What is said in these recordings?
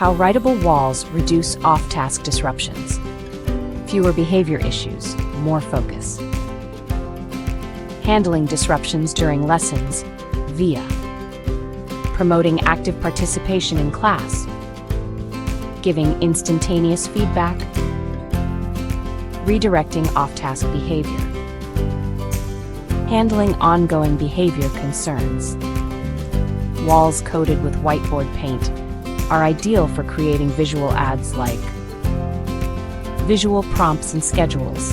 How writable walls reduce off-task disruptions. Fewer behavior issues, more focus. Handling disruptions during lessons via promoting active participation in class, giving instantaneous feedback, redirecting off-task behavior, handling ongoing behavior concerns. Walls coated with whiteboard paint are ideal for creating visual aids like visual prompts and schedules,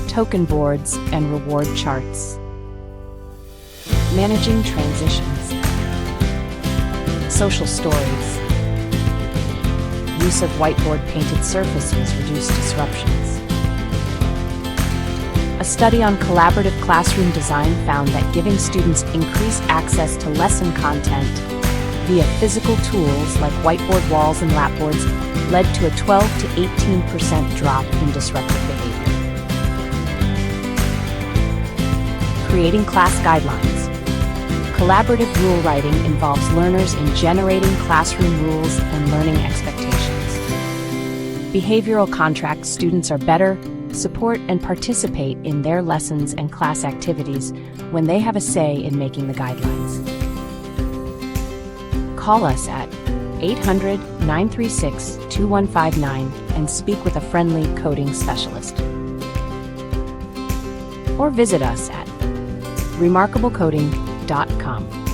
token boards and reward charts, managing transitions, social stories. Use of whiteboard painted surfaces reduce disruptions. A study on collaborative classroom design found that giving students increased access to lesson content via physical tools like whiteboard walls and lapboards led to a 12 to 18% drop in disruptive behavior. Creating class guidelines. Collaborative rule writing involves learners in generating classroom rules and learning expectations. Behavioral contracts. Students are better, support, and participate in their lessons and class activities when they have a say in making the guidelines. Call us at 800-936-2159 and speak with a friendly coding specialist. Or visit us at remarkablecoding.com.